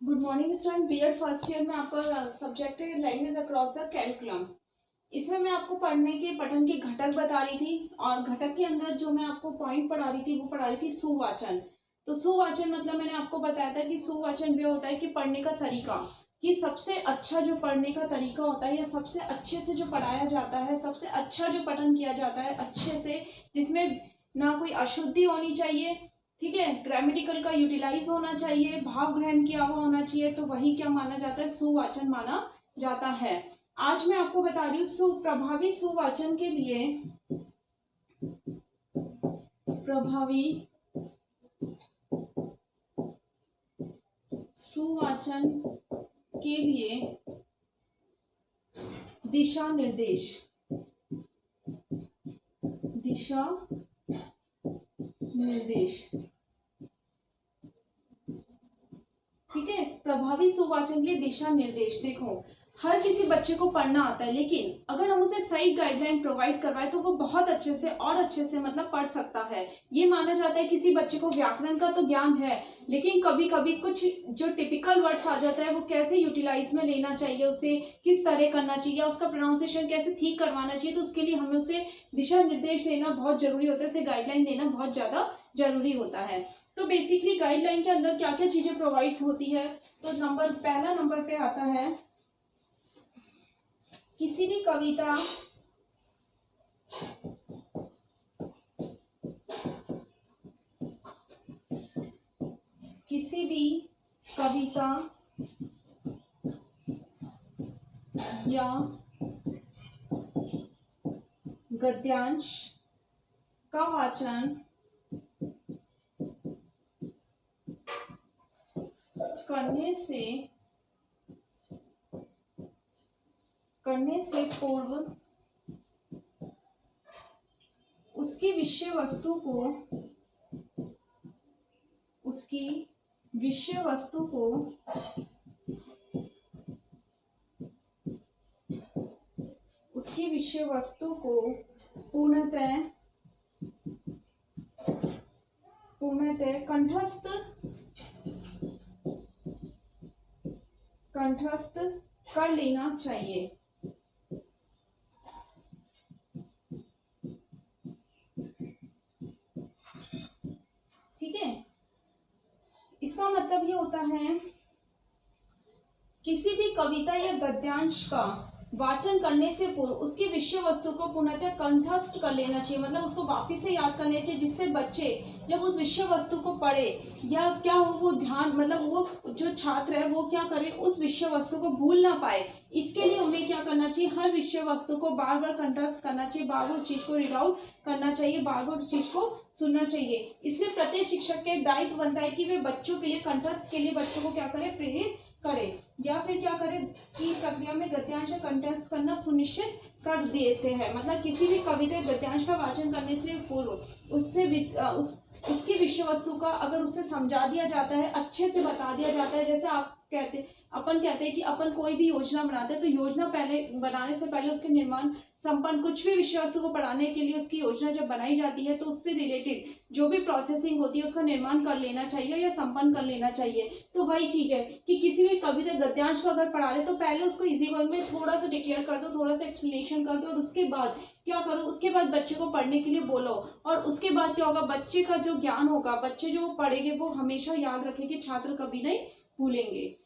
Good morning student. BEd first year में आपका subject है लैंग्वेज अक्रॉस द कैरिकुलम। इसमें मैं आपको पढ़ने के पठन के घटक बता रही थी और घटक के अंदर जो मैं आपको पॉइंट पढ़ा रही थी वो पढ़ा रही थी सुवाचन। तो सुवाचन मतलब मैंने आपको बताया था कि सुवाचन ये होता है कि पढ़ने का तरीका, कि सबसे अच्छा जो पढ़ने का तरीका होता है या सबसे अच्छे से जो पढ़ाया जाता है, सबसे अच्छा जो पठन किया जाता है अच्छे से, जिसमें ना कोई अशुद्धि होनी चाहिए, ठीक है, ग्रामेटिकल का यूटिलाइज होना चाहिए, भाव ग्रहण किया हुआ होना चाहिए, तो वही क्या माना जाता है, सुवाचन माना जाता है। आज मैं आपको बता रही हूँ प्रभावी सुवाचन के लिए, प्रभावी सुवाचन के लिए दिशा निर्देश, दिशा निर्देश, ठीक है। प्रभावी सुवाचन के लिए दिशा निर्देश, देखो हर किसी बच्चे को पढ़ना आता है, लेकिन अगर हम उसे सही गाइडलाइन प्रोवाइड करवाए तो वो बहुत अच्छे से और अच्छे से मतलब पढ़ सकता है। ये माना जाता है किसी बच्चे को व्याकरण का तो ज्ञान है, लेकिन कभी कभी कुछ जो टिपिकल वर्ड्स आ जाता है वो कैसे यूटिलाइज में लेना चाहिए, उसे किस तरह करना चाहिए, उसका प्रोनाउंसिएशन कैसे ठीक करवाना चाहिए, तो उसके लिए हमें उसे दिशा निर्देश देना बहुत जरूरी होता है, उसे गाइडलाइन देना बहुत ज्यादा जरूरी होता है। तो बेसिकली गाइडलाइन के अंदर क्या क्या चीजें प्रोवाइड होती है, तो पहला नंबर पे आता है किसी भी कविता या गद्यांश का वाचन करने से पूर्व उसकी विषय वस्तु को पूर्णतः कंठस्थ कर लेना चाहिए। ठीक है, इसका मतलब ये होता है किसी भी कविता या गद्यांश का वाचन करने से पूर्व उसकी विषय वस्तु को पूर्णतः कंठस्थ कर लेना चाहिए, मतलब उसको वापस से याद करना चाहिए, जिससे बच्चे जब उस विषय वस्तु को पढ़े या क्या हो वो ध्यान, मतलब वो जो छात्र है वो क्या करे, उस विषय वस्तु को भूल ना पाए। इसके लिए उन्हें क्या करना चाहिए, हर विषय वस्तु को बार बार कंठस्थ करना चाहिए, बार बार चीज को रीड आउट करना चाहिए, बार बार चीज को सुनना चाहिए। इसलिए प्रत्येक शिक्षक के दायित्व बनता है कि वे बच्चों के लिए कंठस्थ के लिए बच्चों को क्या करे, प्रेरित करे, या फिर क्या करे कि प्रक्रिया में गद्यांश कंठस्थ करना सुनिश्चित कर देते हैं। मतलब किसी भी कविता गद्यांश का वाचन करने से पूर्व उसकी विषय वस्तु का अगर उससे समझा दिया जाता है, अच्छे से बता दिया जाता है, जैसे अपन कहते हैं कि अपन कोई भी योजना बनाते हैं तो योजना पहले बनाने से पहले उसके निर्माण संपन्न कुछ भी विषय वस्तु को पढ़ाने के लिए उसकी योजना जब बनाई जाती है तो उससे रिलेटेड जो भी प्रोसेसिंग होती है उसका निर्माण कर लेना चाहिए या संपन्न कर लेना चाहिए। तो वही चीज है कि किसी भी कविता गद्यांश को अगर पढ़ा रहे तो पहले उसको इजी वर्ड में थोड़ा सा डिक्लेयर कर दो, थोड़ा सा एक्सप्लेनेशन कर दो, और उसके बाद क्या करो, उसके बाद बच्चे को पढ़ने के लिए बोलो, और उसके बाद क्या होगा, बच्चे का जो ज्ञान होगा, बच्चे जो पढ़ेंगे वो हमेशा याद रखेंगे, छात्र कभी नहीं भूलेंगे।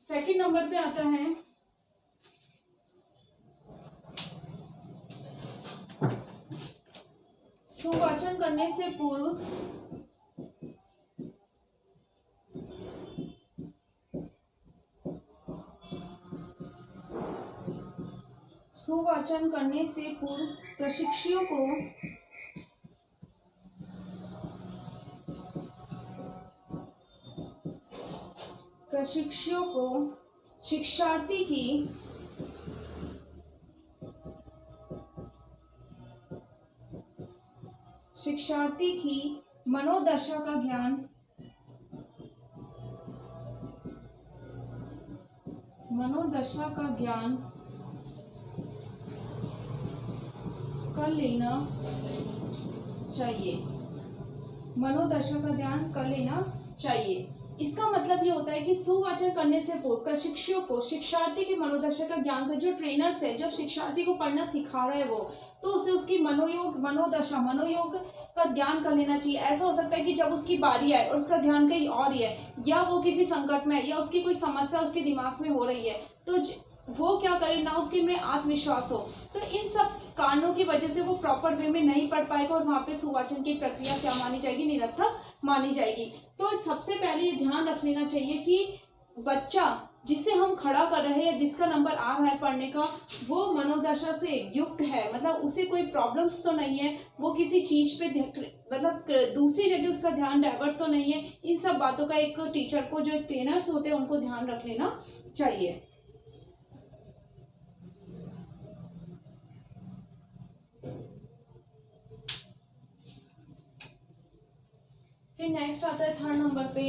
सेकंड नंबर पे आता है सुवाचन करने से पूर्व प्रशिक्षुओं को शिक्षार्थी की मनोदशा का ज्ञान कर लेना चाहिए, मनोदशा का ध्यान कर लेना चाहिए। इसका मतलब ये होता है कि सुवाचन करने से पूर्व प्रशिक्षु को शिक्षार्थी की मनोदशा का ज्ञान कर, जो ट्रेनर्स है, जब शिक्षार्थी को पढ़ना सिखा रहा है वो, तो उसे उसकी मनोयोग का ज्ञान कर लेना चाहिए। ऐसा हो सकता है कि जब उसकी बारी आए और उसका ध्यान कहीं और ही है, या वो किसी संकट में है, या उसकी कोई समस्या उसके दिमाग में हो रही है, तो वो क्या करे, ना उसके में आत्मविश्वास हो, तो इन सब कारणों की वजह से वो प्रॉपर वे में नहीं पढ़ पाएगा और वहां पे सुवाचन की प्रक्रिया क्या मानी जाएगी, निरर्थक मानी जाएगी। तो सबसे पहले ये ध्यान रख लेना चाहिए कि बच्चा जिसे हम खड़ा कर रहे हैं, जिसका नंबर आ रहा है पढ़ने का, वो मनोदशा से युक्त है, मतलब उसे कोई प्रॉब्लम्स तो नहीं है, वो किसी चीज पे मतलब दूसरी जगह उसका ध्यान डाइवर्ट तो नहीं है। इन सब बातों का एक टीचर को, जो एक ट्रेनर्स होते हैं, उनको ध्यान रख लेना चाहिए। फिर नेक्स्ट आता है 3rd नंबर पे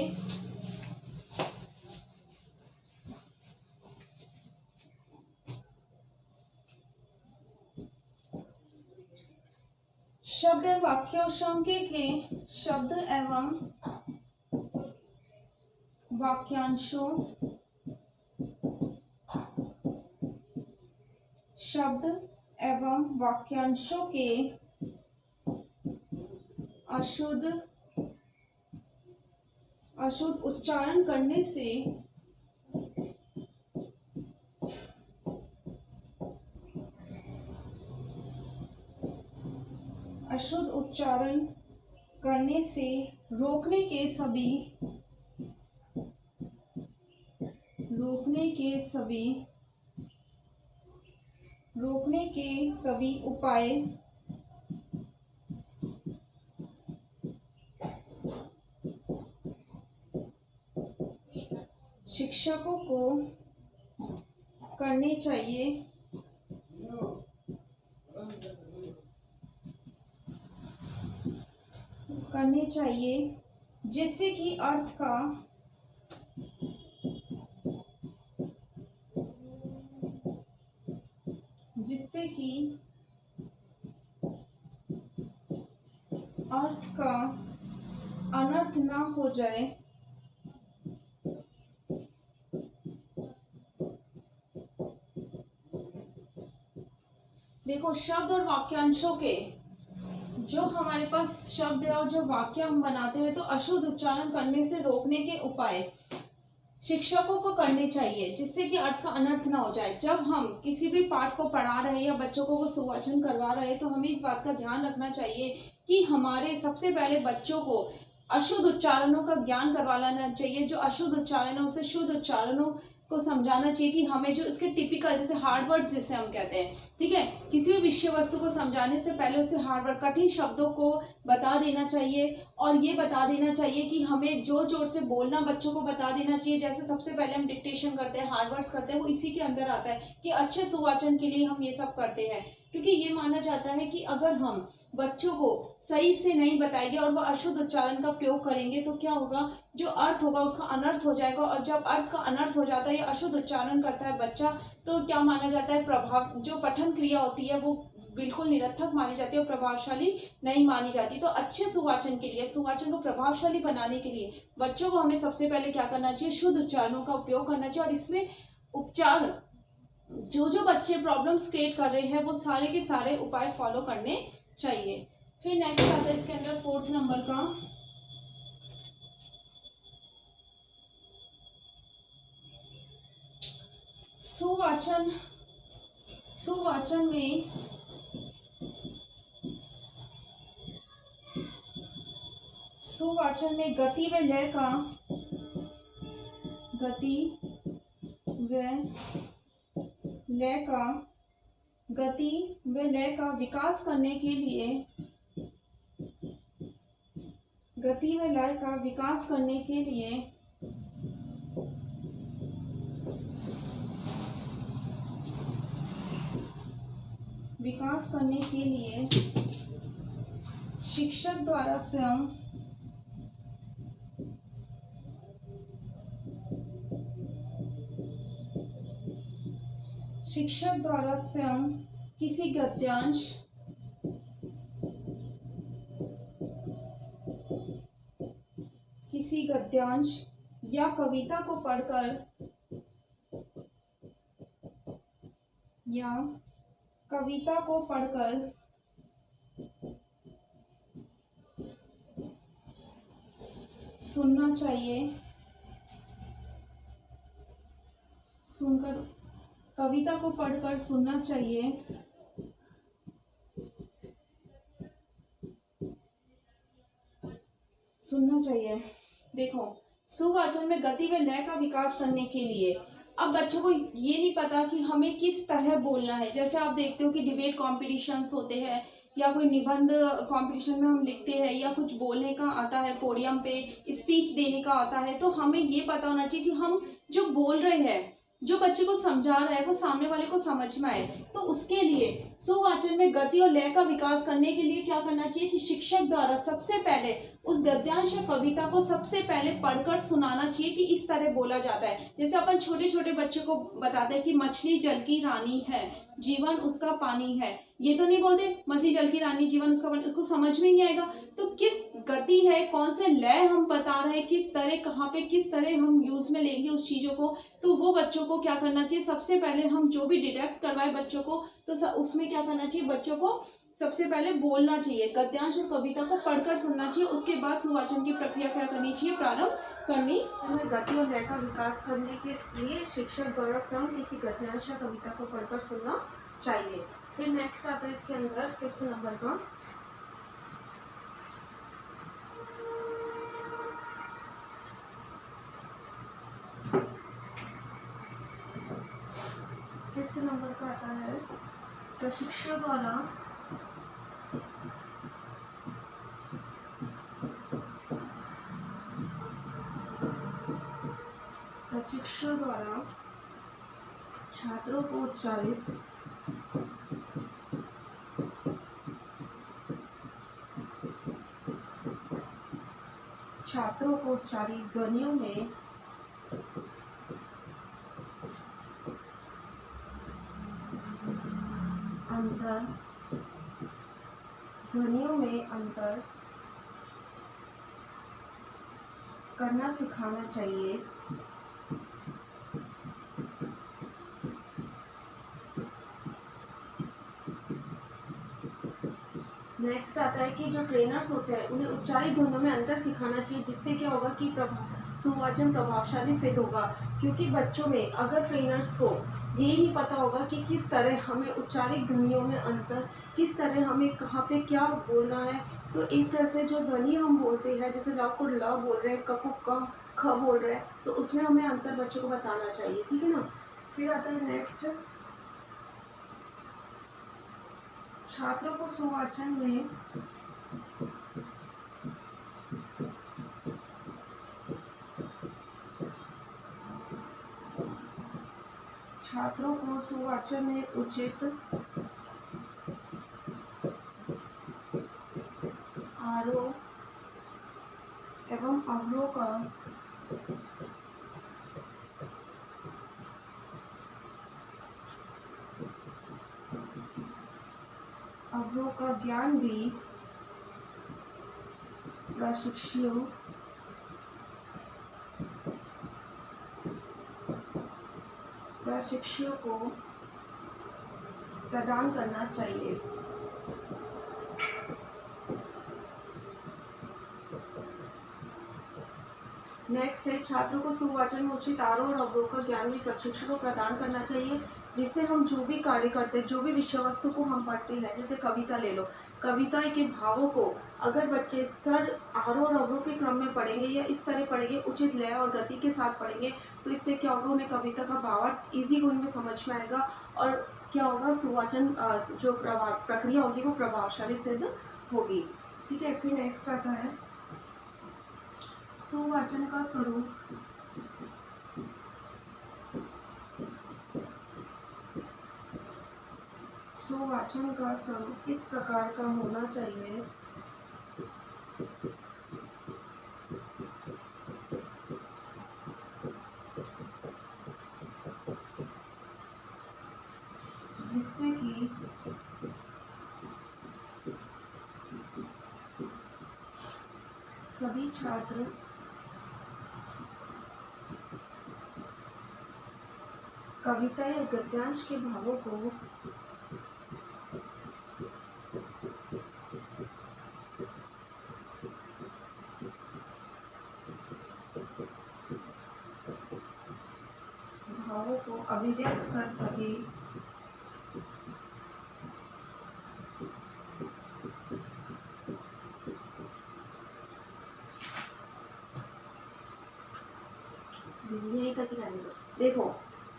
शब्द एवं वाक्यांशों के शब्द एवं वाक्यांशों शब्द एवं वाक्यांशों के अशुद्ध उच्चारण करने से रोकने के सभी उपाय शिक्षकों को करने चाहिए, जिससे कि अर्थ का अनर्थ ना हो जाए। देखो, शब्द और वाक्यांशों के जो हमारे पास शब्द है और जो वाक्य हम बनाते हैं, तो अशुद्ध उच्चारण करने से रोकने के उपाय शिक्षकों को करने चाहिए, जिससे कि अर्थ का अनर्थ ना हो जाए। जब हम किसी भी पाठ को पढ़ा रहे हैं या बच्चों को वो सुवाचन करवा रहे हैं, तो हमें इस बात का ध्यान रखना चाहिए कि हमारे सबसे पहले बच्चों को अशुद्ध उच्चारणों का ज्ञान करवा लेना चाहिए। जो अशुद्ध उच्चारण है, उसे शुद्ध उच्चारणों को समझाना चाहिए कि हमें जो इसके टिपिकल, जैसे हार्ड वर्ड्स जिसे हम कहते हैं, ठीक है, किसी भी विषय वस्तु को समझाने से पहले उसे हार्ड वर्ड, कठिन शब्दों को बता देना चाहिए, और ये बता देना चाहिए कि हमें जोर जोर से बोलना बच्चों को बता देना चाहिए। जैसे सबसे पहले हम डिक्टेशन करते हैं, हार्ड वर्ड्स करते हैं, वो इसी के अंदर आता है कि अच्छे सुवाचन के लिए हम ये सब करते हैं। क्योंकि ये माना जाता है कि अगर हम बच्चों को सही से नहीं बताएंगे और वह अशुद्ध उच्चारण का प्रयोग करेंगे, तो क्या होगा, जो अर्थ होगा उसका अनर्थ हो जाएगा। और जब अर्थ का अनर्थ हो जाता है या अशुद्ध उच्चारण करता है बच्चा, तो क्या माना जाता है, प्रभाव, जो पठन क्रिया होती है वो बिल्कुल निरर्थक मानी जाती है और प्रभावशाली नहीं मानी जाती। तो अच्छे सुवाचन के लिए, सुवाचन को प्रभावशाली बनाने के लिए बच्चों को हमें सबसे पहले क्या करना चाहिए, शुद्ध उच्चारणों का उपयोग करना चाहिए। और इसमें उपचार, जो बच्चे प्रॉब्लम्स क्रिएट कर रहे हैं, वो सारे के सारे उपाय फॉलो करने चाहिए। फिर नेक्स्ट आता है इसके अंदर 4th नंबर का सुवाचन में गति व लय का विकास करने के लिए शिक्षक द्वारा स्वयं किसी गद्यांश या कविता को पढ़कर सुनना चाहिए, कविता को पढ़कर सुनना चाहिए। देखो, सुवाचन में गति व लय का विकास करने के लिए अब बच्चों को ये नहीं पता कि हमें किस तरह बोलना है। जैसे आप देखते हो कि डिबेट कॉम्पिटिशन्स होते हैं या कोई निबंध कंपटीशन में हम लिखते हैं या कुछ बोलने का आता है, पोडियम पे स्पीच देने का आता है, तो हमें ये पता होना चाहिए कि हम जो बोल रहे हैं, जो बच्चे को समझा रहा है, वो सामने वाले को समझ में आए। तो उसके लिए सुवाचन में गति और लय का विकास करने के लिए क्या करना चाहिए? शिक्षक द्वारा सबसे पहले उस गद्यांश या कविता को सबसे पहले पढ़कर सुनाना चाहिए कि इस तरह बोला जाता है। जैसे अपन छोटे छोटे बच्चों को बताते हैं कि मछली जल की रानी है, जीवन उसका पानी है। ये तो नहीं बोलते मछली जल की रानी, जीवन उसका पानी, उसको समझ में नहीं आएगा। तो किस गति है, कौन से लय हम बता रहे हैं, किस तरह, कहाँ पे, किस तरह हम यूज में लेंगे उस चीजों को, तो वो बच्चों को क्या करना चाहिए? सबसे पहले हम जो भी डिटेक्ट करवाए बच्चों को, तो उसमें क्या करना चाहिए? बच्चों को सबसे पहले बोलना चाहिए, गद्यांश और कविता को पढ़कर सुनना चाहिए। उसके बाद सुवाचन की प्रक्रिया क्या करनी चाहिए? प्रारंभ करनी। हमें गति और लय का विकास करने के लिए शिक्षक द्वारा स्वयं किसी गद्यांश या कविता को पढ़कर सुनना चाहिए। फिर नेक्स्ट आता है इसके अंदर 5th नंबर का, आता है प्रशिक्षक द्वारा छात्रों को उच्चारित ध्वनियों में अंतर करना सिखाना चाहिए। नेक्स्ट आता है कि जो ट्रेनर्स होते हैं उन्हें उच्चारित ध्वनियों में अंतर सिखाना चाहिए, जिससे क्या होगा कि सुवाचन प्रभावशाली सिद्ध होगा। क्योंकि बच्चों में अगर ट्रेनर्स को यही नहीं पता होगा कि किस तरह हमें उच्चारित ध्वनियों में अंतर, किस तरह हमें कहाँ पे क्या बोलना है, तो एक तरह से जो ध्वनि हम बोलते हैं, जैसे ल को ल बोल रहे हैं, क को क, ख बोल रहे हैं, तो उसमें हमें अंतर बच्चों को बताना चाहिए। ठीक है ना। फिर आता है नेक्स्ट, छात्रों को सुवाचन में उचित आरोह एवं अवरोह का ज्ञान भी प्रशिक्षुओं को प्रदान करना चाहिए। नेक्स्ट है, छात्रों को सुवाचन में उचित आरोह और अवरोह का ज्ञान भी प्रशिक्षक को प्रदान करना चाहिए, जिससे हम जो भी कार्य करते हैं, जो भी विषय वस्तु को हम पढ़ते हैं, जैसे कविता ले लो, कविता के भावों को अगर बच्चे सर आरोह और अवरोह के क्रम में पढ़ेंगे या इस तरह पढ़ेंगे, उचित लय और गति के साथ पढ़ेंगे, तो इससे क्या होगा, उन्हें कविता का भावार्थ इजी गोइंग में समझ में आएगा और क्या होगा, सुवाचन जो प्रक्रिया होगी वो प्रभावशाली सिद्ध होगी। ठीक है। फिर नेक्स्ट आता है सुवाचन का स्वरूप। सुवाचन का स्वरूप इस प्रकार का होना चाहिए जिससे कि सभी छात्र कविता या गद्यांश के भावों को अभिव्यक्त कर सके, यही तक रहने दो। देखो,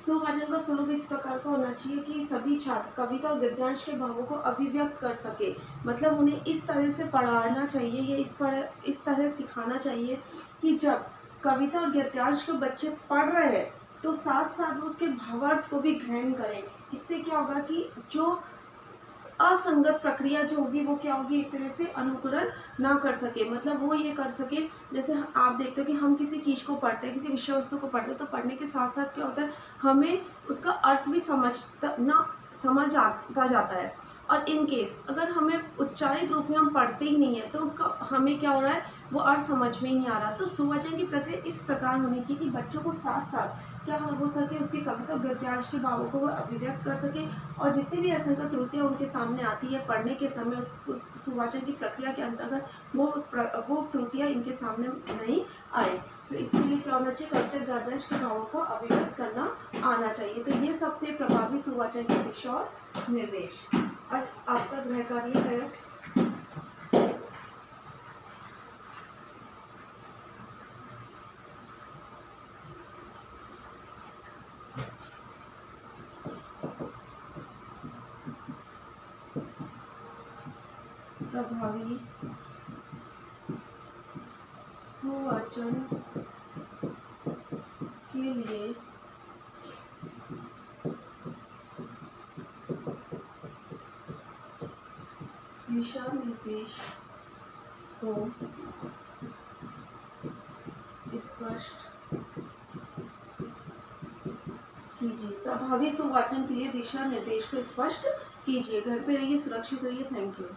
सुवाचन का स्वरूप इस प्रकार का होना चाहिए कि सभी छात्र कविता और गद्यांश के भावों को अभिव्यक्त कर सके। मतलब उन्हें इस तरह से पढ़ाना चाहिए या इस तरह सिखाना चाहिए कि जब कविता और गद्यांश के बच्चे पढ़ रहे हैं तो साथ साथ उसके भावार्थ को भी ग्रहण करें। इससे क्या होगा कि जो असंगत प्रक्रिया जो होगी वो क्या होगी, एक तरह से अनुकरण ना कर सके। मतलब वो ये कर सके, जैसे आप देखते हो कि हम किसी चीज़ को पढ़ते हैं, किसी विषय वस्तु को पढ़ते हैं, तो पढ़ने के साथ साथ क्या होता है, हमें उसका अर्थ भी समझ आता जाता है। और इन केस अगर हमें उच्चारित रूप में हम पढ़ते ही नहीं है तो उसका हमें क्या हो रहा है, वो अर्थ समझ में ही नहीं आ रहा। तो सुवचन की प्रक्रिया इस प्रकार होनी चाहिए कि बच्चों को साथ साथ क्या हो सके, उसके कविता और गद्यांश के भावों को वो अभिव्यक्त कर सके। और जितनी भी असंगत त्रुटियाँ उनके सामने आती है पढ़ने के समय, सुवाचन की प्रक्रिया के अंतर्गत वो त्रुटियाँ इनके सामने नहीं आए। तो इसके लिए क्या होना चाहिए, कविता गद्यांश के भावों को अभिव्यक्त करना आना चाहिए। तो ये सब थे प्रभावी सुवाचन के दिशा और निर्देश। और आपका गृह कार्य है प्रभावी सुवाचन के लिए दिशा निर्देश को स्पष्ट कीजिए। प्रभावी सुवाचन के लिए दिशा निर्देश को स्पष्ट कीजिए। घर पे रहिए, सुरक्षित रहिए। Thank you.